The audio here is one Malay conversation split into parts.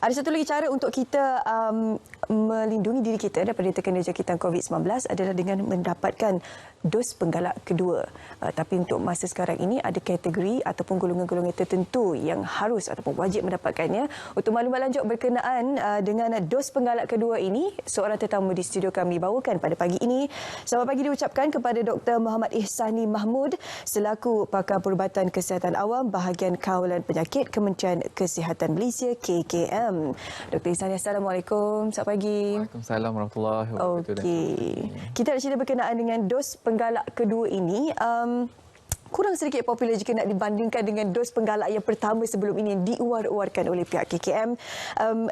Ada satu lagi cara untuk kita melindungi diri kita daripada terkena jangkitan COVID-19 adalah dengan mendapatkan dos penggalak kedua. Tapi untuk masa sekarang ini ada kategori ataupun golongan-golongan tertentu yang harus ataupun wajib mendapatkannya. Untuk maklumat lanjut berkenaan dengan dos penggalak kedua ini, seorang tetamu di studio kami bawakan pada pagi ini. Selamat pagi diucapkan kepada Dr. Muhammad Ihsani Mahmud selaku Pakar Perubatan Kesihatan Awam Bahagian Kawalan Penyakit Kementerian Kesihatan Malaysia KKM. Dr. Ihsani, Assalamualaikum. Selamat pagi. Waalaikumsalam warahmatullahi wabarakatuh. Okey. Kita nak cerita berkenaan dengan dos penggalak kedua ini. Kurang sedikit popular jika nak dibandingkan dengan dos penggalak yang pertama sebelum ini yang diwar-warkan oleh pihak KKM.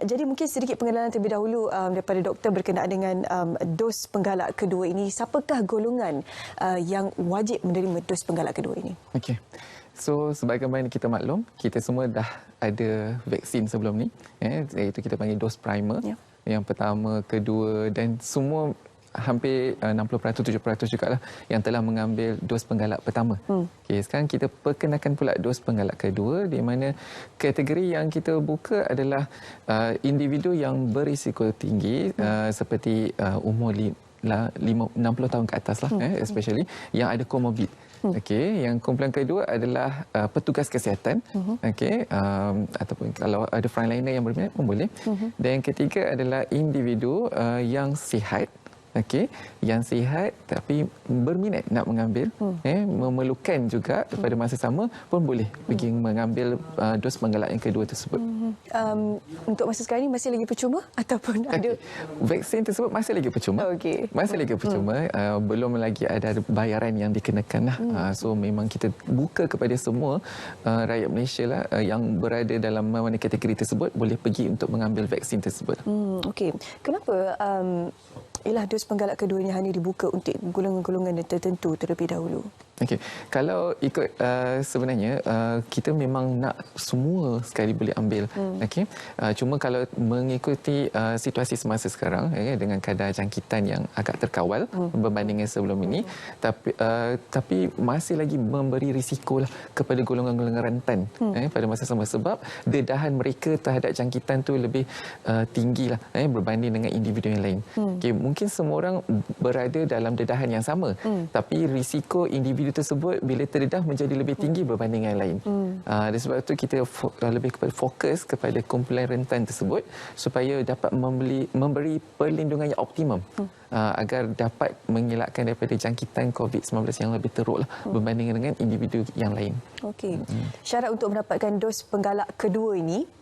Jadi mungkin sedikit pengenalan terlebih dahulu daripada doktor berkenaan dengan dos penggalak kedua ini. Siapakah golongan yang wajib menerima dos penggalak kedua ini? Okey. So, sebagaimana kita maklum, kita semua dah ada vaksin sebelum ni, iaitu kita panggil dos primer. Ya. Yang pertama, kedua dan semua hampir 60%, 70% jugalah yang telah mengambil dos penggalak pertama. Okey, sekarang kita perkenalkan pula dos penggalak kedua, di mana kategori yang kita buka adalah individu yang berisiko tinggi seperti umur 60 tahun ke atas lah, especially yang ada komorbid. Okey, yang kumpulan kedua adalah petugas kesihatan. Okey, ataupun kalau ada frontliner yang berminat pun boleh. Dan yang ketiga adalah individu yang sihat. Okey, yang sihat tapi berminat nak mengambil, memerlukan juga pada masa sama pun boleh pergi mengambil dos penggalak yang kedua tersebut. Untuk masa sekarang ini masih lagi percuma ataupun ada vaksin tersebut masih lagi percuma. Okey. Masih lagi percuma, belum lagi ada bayaran yang dikenakan lah. So memang kita buka kepada semua rakyat Malaysia lah yang berada dalam mana kategori tersebut boleh pergi untuk mengambil vaksin tersebut. Okey. Kenapa ialah dos penggalak kedua ini hanya dibuka untuk golongan-golongan tertentu terlebih dahulu? Okey, kalau ikut sebenarnya kita memang nak semua sekali boleh ambil. Okey, cuma kalau mengikuti situasi semasa sekarang dengan kadar jangkitan yang agak terkawal berbandingkan sebelum ini, tapi masih lagi memberi risiko lah kepada golongan-golongan rentan pada masa sama, sebab dedahan mereka terhadap jangkitan tu lebih tinggi lah berbanding dengan individu yang lain. Okey, mungkin semua orang berada dalam dedahan yang sama, tapi risiko individu tersebut bila terdedah menjadi lebih tinggi berbanding yang lain. Dan sebab itu kita lebih fokus kepada kumpulan rentan tersebut supaya dapat memberi perlindungan yang optimum agar dapat mengelakkan daripada jangkitan COVID-19 yang lebih teruk lah berbanding dengan individu yang lain. Okey. Syarat untuk mendapatkan dos penggalak kedua ini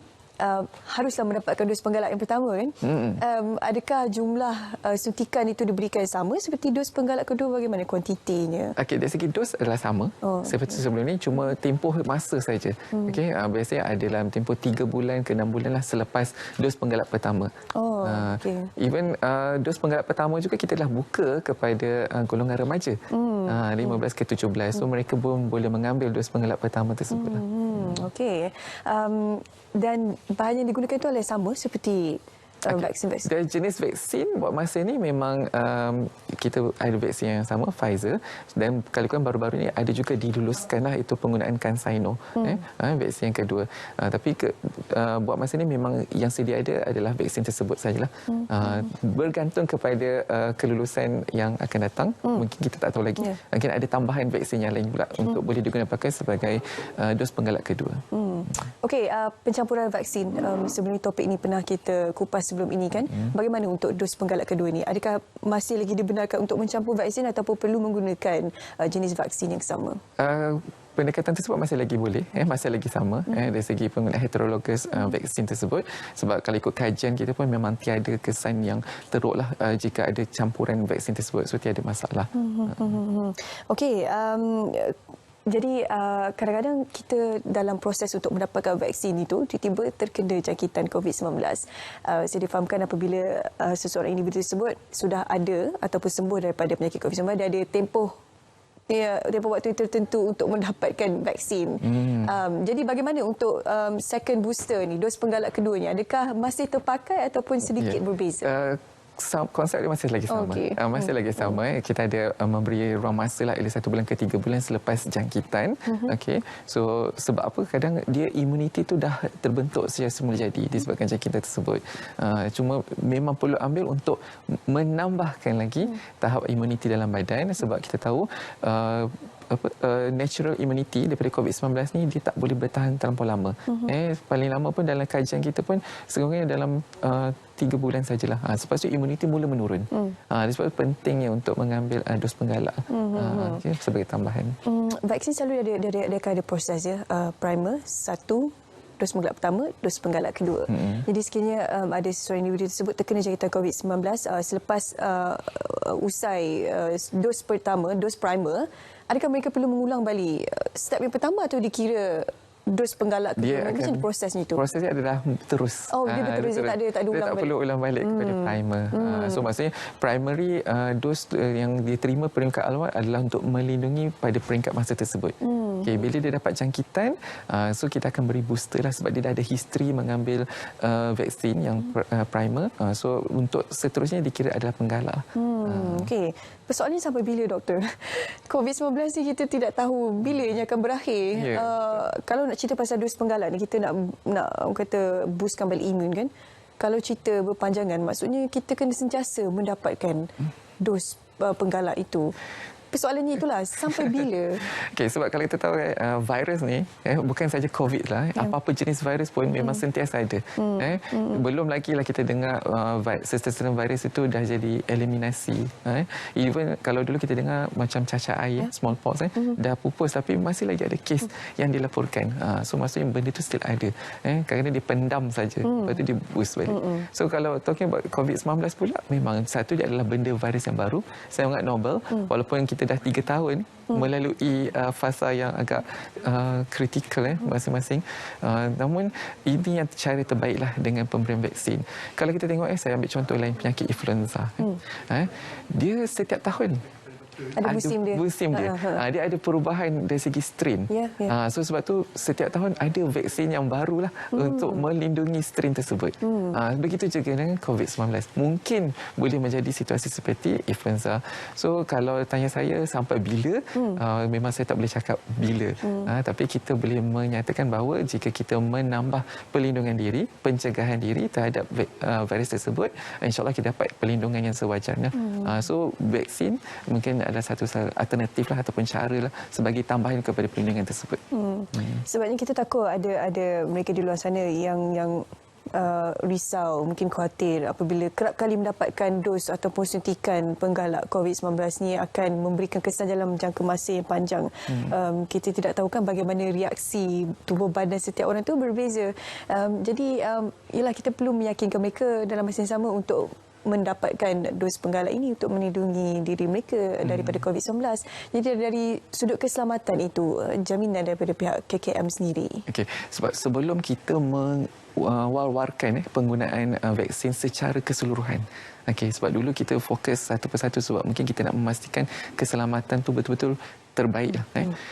haruslah mendapatkan dos penggalak yang pertama, kan? Adakah jumlah suntikan itu diberikan sama seperti dos penggalak kedua? Bagaimana kuantitinya? Okey, dari segi dos adalah sama seperti sebelum ini, cuma tempoh masa saja. Okey, biasanya ada dalam tempoh 3 bulan ke 6 bulan lah selepas dos penggalak pertama. Okay. Even dos penggalak pertama juga kita dah buka kepada golongan remaja 15 ke 17. So mereka pun boleh mengambil dos penggalak pertama tersebut. Okey. Dan bahan yang digunakan itu adalah sama seperti vaksin-vaksin. Dari jenis vaksin buat masa ini memang kita ada vaksin yang sama, Pfizer, dan kalau baru-baru ini ada juga diluluskanlah itu penggunaan CanSino, vaksin yang kedua. Tapi buat masa ini memang yang sedia ada adalah vaksin tersebut sajalah. Bergantung kepada kelulusan yang akan datang, mungkin kita tak tahu lagi. Mungkin ada tambahan vaksin yang lain pula untuk boleh digunakan sebagai dos penggalak kedua. Okey, pencampuran vaksin. Sebelum ini topik ini pernah kita kupas sebelum ini, kan? Bagaimana untuk dos penggalak kedua ini? Adakah masih lagi dibenarkan untuk mencampur vaksin ataupun perlu menggunakan jenis vaksin yang sama? Pendekatan tersebut masih lagi boleh, masih lagi sama dari segi penggunaan heterologous vaksin tersebut, sebab kalau ikut kajian kita pun memang tiada kesan yang teruklah jika ada campuran vaksin tersebut, so tiada masalah. Okey, jadi kadang-kadang kita dalam proses untuk mendapatkan vaksin itu tiba-tiba terkena jangkitan COVID-19. Saya difahamkan apabila seseorang individu tersebut sudah ada ataupun sembuh daripada penyakit COVID-19, dia ada tempoh waktu tertentu untuk mendapatkan vaksin. Jadi bagaimana untuk second booster ni, dos penggalak keduanya? Adakah masih terpakai ataupun sedikit berbeza? konsep dia masih lagi sama. Okey. Masih lagi sama. Kita ada memberi ruang masa lah, ialah 1 bulan ke 3 bulan selepas jangkitan. Okey. So sebab apa? Kadang dia imuniti tu dah terbentuk secara semula jadi disebabkan jangkitan tersebut. Cuma memang perlu ambil untuk menambahkan lagi tahap imuniti dalam badan, sebab kita tahu natural immunity daripada COVID-19 ni dia tak boleh bertahan terlampau lama. Paling lama pun dalam kajian kita pun sekurang-kurangnya dalam 3 bulan sajalah. Lepas tu imuniti mula menurun. Sebab pentingnya untuk mengambil dos penggalak sebagai tambahan. Vaksin selalu ada proses ya. Primer 1, dos penggalak pertama, dos penggalak kedua. Jadi sekiranya ada seseorang individu tersebut terkena jangkitan COVID-19 selepas usai dos pertama, dos primer, adakah mereka perlu mengulang balik step yang pertama atau dikira dos penggalak kedua? Macam prosesnya itu? Prosesnya adalah terus. Dia berterus, dia tak ada ulang balik. Dia tak perlu ulang balik kepada primer. So maksudnya primary dos yang diterima peringkat awal adalah untuk melindungi pada peringkat masa tersebut. Okay, bila dia dapat jangkitan, so kita akan beri booster lah, sebab dia dah ada history mengambil vaksin yang primer. So untuk seterusnya dikira adalah penggalak. Okey. Persoalannya sampai bila, doktor? COVID-19 ni kita tidak tahu bila ia akan berakhir. Kalau nak cerita pasal dos penggalak ni, kita nak kata boostkan balik imun kan. Kalau cerita berpanjangan, maksudnya kita kena sentiasa mendapatkan dos penggalak itu. Persoalannya itulah, sampai bila? Okey, sebab kalau kita tahu virus ni bukan saja COVID lah, apa-apa jenis virus pun memang sentiasa ada. Belum lagi lah kita dengar setengah virus itu dah jadi eliminasi. Even kalau dulu kita dengar macam cacar air, smallpox, dah pupus, tapi masih lagi ada kes yang dilaporkan. So maksudnya benda itu still ada. Kerana dia pendam saja, lepas tu dia boost balik. So kalau talking about COVID-19 pula, memang satu dia adalah benda virus yang baru, sangat novel, walaupun kita dah 3 tahun melalui fasa yang agak kritikal masing-masing. Namun ini yang cara terbaiklah dengan pemberian vaksin. Kalau kita tengok, saya ambil contoh lain, penyakit influenza. Dia setiap tahun ada musim dia. Dia ada perubahan dari segi strain. So sebab tu setiap tahun ada vaksin yang barulah untuk melindungi strain tersebut. Begitu juga dengan COVID-19. Mungkin boleh menjadi situasi seperti influenza. So kalau tanya saya sampai bila, memang saya tak boleh cakap bila. Tapi kita boleh menyatakan bahawa jika kita menambah perlindungan diri, pencegahan diri terhadap virus tersebut, insya-Allah kita dapat perlindungan yang sewajarnya. So vaksin mungkin adalah satu alternatif lah ataupun cara lah sebagai tambahan kepada perlindungan tersebut. Sebabnya kita takut ada mereka di luar sana yang risau, mungkin khawatir apabila kerap kali mendapatkan dos ataupun suntikan penggalak COVID-19 ni akan memberikan kesan dalam jangka masa yang panjang. Kita tidak tahu kan bagaimana reaksi tubuh badan setiap orang tu berbeza. Jadi ialah kita perlu meyakinkan mereka dalam masa yang sama untuk mendapatkan dos penggalak ini untuk melindungi diri mereka daripada COVID-19. Jadi dari sudut keselamatan itu, jaminan daripada pihak KKM sendiri. Okey, sebab sebelum kita mewar-warkan penggunaan vaksin secara keseluruhan. Okey, sebab dulu kita fokus satu persatu sebab mungkin kita nak memastikan keselamatan tu betul-betul terbaik.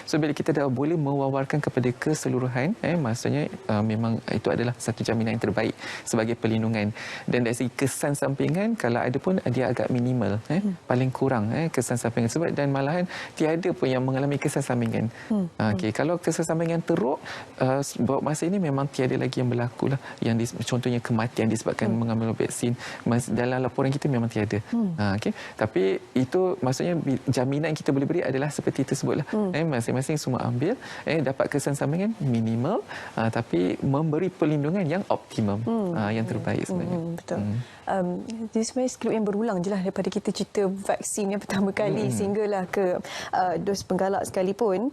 So bila kita dah boleh mewawarkan kepada keseluruhan, maksudnya memang itu adalah satu jaminan yang terbaik sebagai perlindungan. Dan dari segi kesan sampingan, kalau ada pun dia agak minimal, paling kurang kesan sampingan sebab, dan malahan tiada pun yang mengalami kesan sampingan. Okey, kalau kesan sampingan teruk, buat masa ini memang tiada lagi yang berlaku lah, yang contohnya kematian disebabkan mengambil vaksin. Dalam laporan kita memang tiada. Okey, tapi itu maksudnya jaminan yang kita boleh beri adalah seperti tersebutlah. Masing-masing semua ambil, dapat kesan sampingan minimal, tapi memberi perlindungan yang optimum, yang terbaik sebenarnya. Betul. Jadi sebenarnya skrip yang berulang je lah daripada kita cerita vaksin yang pertama kali sehinggalah ke dos penggalak sekalipun.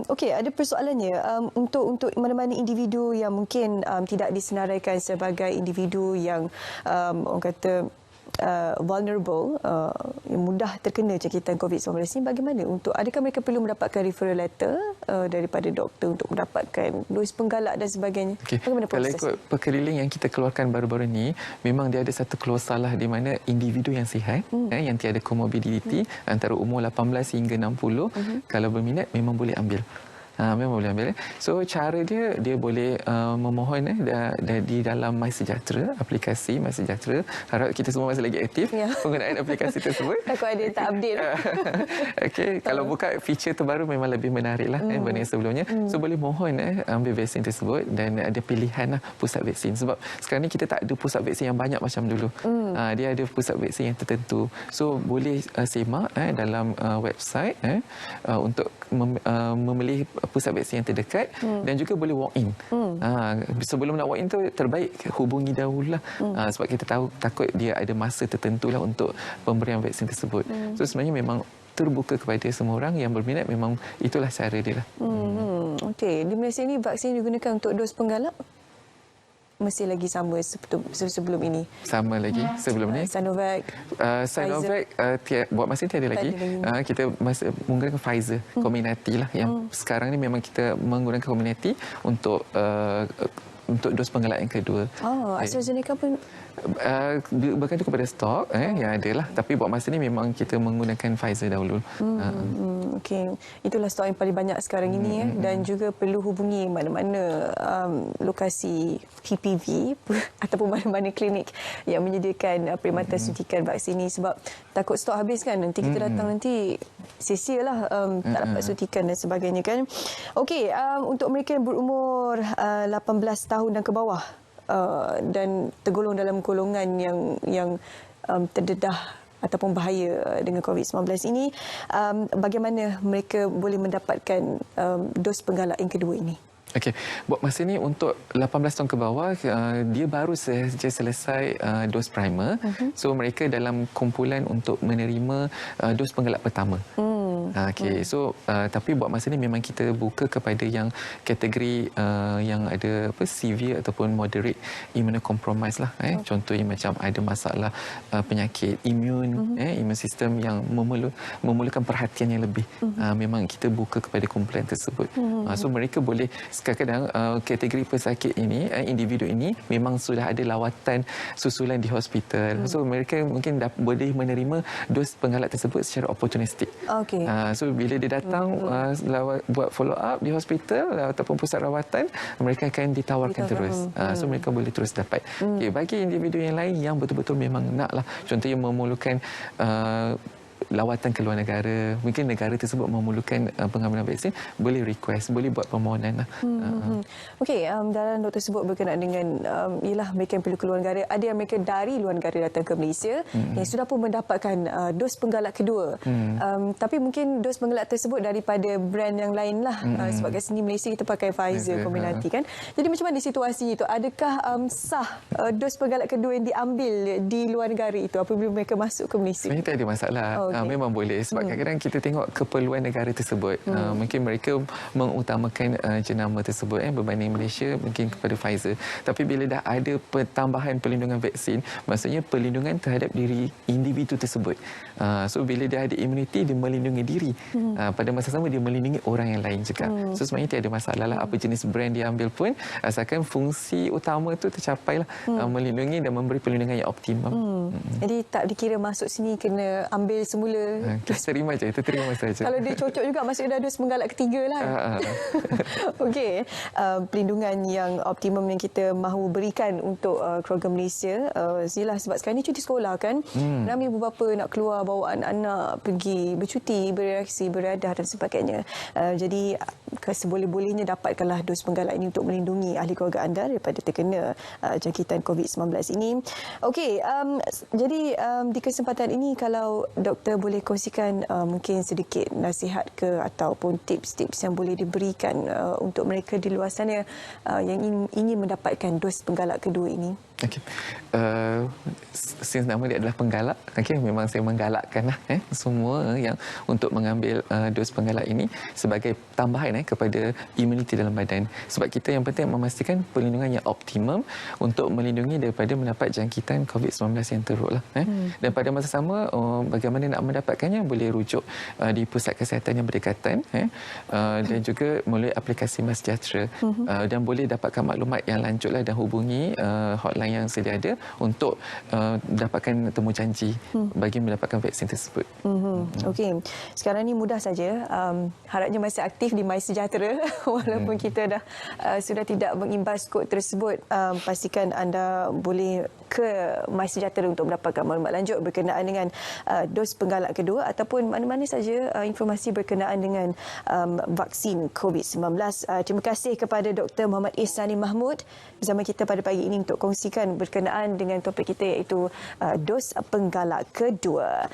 Okey, ada persoalannya untuk mana-mana individu yang mungkin tidak disenaraikan sebagai individu yang orang kata vulnerable, yang mudah terkena jangkitan COVID-19 ni, bagaimana untuk, adakah mereka perlu mendapatkan referral letter daripada doktor untuk mendapatkan dos penggalak dan sebagainya? Bagaimana proses? Kalau ikut perkeliling yang kita keluarkan baru-baru ni, memang dia ada satu klausa lah di mana individu yang sihat, yang tiada komorbiditi antara umur 18 hingga 60, kalau berminat memang boleh ambil. Memang boleh ambil. So cara dia boleh memohon di dalam MySejahtera, aplikasi MySejahtera. Harap kita semua masih lagi aktif penggunaan aplikasi tersebut. Takut ada yang tak update. Okey, kalau buka feature terbaru memang lebih menarik lah berbanding sebelumnya. So boleh mohon ambil vaksin tersebut dan ada pilihan lah pusat vaksin. Sebab sekarang ni kita tak ada pusat vaksin yang banyak macam dulu. Dia ada pusat vaksin yang tertentu. So boleh semak dalam website untuk memilih pusat vaksin yang terdekat dan juga boleh walk in. Sebelum nak walk in tu terbaik hubungi dahululah. Sebab kita tahu takut dia ada masa tertentu lah untuk pemberian vaksin tersebut. So sebenarnya memang terbuka kepada semua orang yang berminat, memang itulah cara dia lah. Okey, di Malaysia ni vaksin digunakan untuk dos penggalak masih lagi sama sebelum ini? Sama lagi sebelum ni. Sinovac, Sinovac buat masa ni tiada lagi. Kita masih menggunakan Pfizer Comirnaty lah. Yang sekarang ni memang kita menggunakan Comirnaty untuk dos penggalak yang kedua. AstraZeneca pun bergantung kepada stok yang ada lah. Tapi buat masa ni memang kita menggunakan Pfizer dahulu. Okey, itulah stok yang paling banyak sekarang ini dan juga perlu hubungi mana-mana lokasi PPV ataupun mana-mana klinik yang menyediakan perkhidmatan suntikan vaksin ini, sebab takut stok habis kan, nanti kita datang nanti sia-sia lah tak dapat suntikan dan sebagainya kan. Okey, untuk mereka yang berumur 18 tahun dan ke bawah dan tergolong dalam golongan yang terdedah ataupun bahaya dengan COVID-19 ini, bagaimana mereka boleh mendapatkan dos penggalak yang kedua ini? Okey, buat masa ni untuk 18 tahun ke bawah, dia baru saja selesai dos primer. So mereka dalam kumpulan untuk menerima dos penggalak pertama. Okey, so tapi buat masa ni memang kita buka kepada yang kategori yang ada severe ataupun moderate immunocompromised lah. Contohnya macam ada masalah penyakit imun, imun sistem yang memerlukan perhatian yang lebih. Memang kita buka kepada kumpulan tersebut. So mereka boleh kadang-kadang kategori pesakit ini, individu ini memang sudah ada lawatan susulan di hospital. So mereka mungkin boleh menerima dos penggalak tersebut secara opportunistik. Okey. So bila dia datang buat follow up di hospital ataupun pusat rawatan, mereka akan ditawarkan terus. So mereka boleh terus dapat. Okay, bagi individu yang lain yang betul-betul memang naklah, contohnya memerlukan lawatan ke luar negara, mungkin negara tersebut memerlukan pengambilan vaksin, boleh request, boleh buat permohonan lah. Okey, dalam note tersebut berkenaan dengan ialah mereka yang perlu keluar negara, ada yang mereka dari luar negara datang ke Malaysia yang sudah pun mendapatkan dos penggalak kedua. Tapi mungkin dos penggalak tersebut daripada brand yang lain lah. Sebab kat sini Malaysia kita pakai Pfizer Comirnaty kan. Jadi macam mana situasi itu? Adakah sah dos penggalak kedua yang diambil di luar negara itu apabila mereka masuk ke Malaysia? Sebenarnya tak ada masalah. Memang boleh, sebab kadang-kadang kita tengok keperluan negara tersebut. Mungkin mereka mengutamakan jenama tersebut berbanding Malaysia mungkin kepada Pfizer. Tapi bila dah ada pertambahan perlindungan vaksin, maksudnya perlindungan terhadap diri individu tersebut. So bila dia ada imuniti, dia melindungi diri. Pada masa sama dia melindungi orang yang lain juga. So sebenarnya tiada masalah lah apa jenis brand dia ambil pun, asalkan fungsi utama tu tercapai lah, melindungi dan memberi perlindungan yang optimum. Jadi tak dikira masuk sini kena ambil semula. Terima je, itu terima saja. Kalau dia cocok juga, maksudnya dah dos penggalak ketiga lah. Okey, pelindungan yang optimum yang kita mahu berikan untuk keluarga Malaysia. Sebab sekarang ni cuti sekolah kan. Ramai ibu bapa nak keluar bawa anak-anak pergi bercuti, bereaksi, beradah dan sebagainya. Jadi seboleh-bolehnya dapatkanlah dos penggalak ini untuk melindungi ahli keluarga anda daripada terkena jangkitan COVID-19 ini. Okey, jadi di kesempatan ini kalau doktor boleh kongsikan mungkin sedikit nasihat ke ataupun tips-tips yang boleh diberikan untuk mereka di luar sana yang ingin mendapatkan dos penggalak kedua ini. Okey. Since nama dia adalah penggalak, memang saya menggalakkan semua yang untuk mengambil dos penggalak ini sebagai tambahan kepada imuniti dalam badan. Sebab kita yang penting memastikan perlindungan yang optimum untuk melindungi daripada mendapat jangkitan COVID-19 yang teruk lah. Dan pada masa sama, bagaimana nak mendapatkannya, boleh rujuk di pusat kesihatan yang berdekatan dan juga melalui aplikasi MySejahtera dan boleh dapatkan maklumat yang lanjutlah dan hubungi hotline yang sedia ada untuk mendapatkan temujanji bagi mendapatkan vaksin tersebut. Okey. Sekarang ni mudah saja. Harapnya masih aktif di MySejahtera walaupun kita dah sudah tidak mengimbas kod tersebut. Pastikan anda boleh ke MySejahtera untuk mendapatkan maklumat lanjut berkenaan dengan dos penggalak kedua ataupun mana-mana saja informasi berkenaan dengan vaksin COVID-19. Terima kasih kepada Dr. Muhammad Ihsani Mahmud bersama kita pada pagi ini untuk kongsikan berkenaan dengan topik kita iaitu dos penggalak kedua.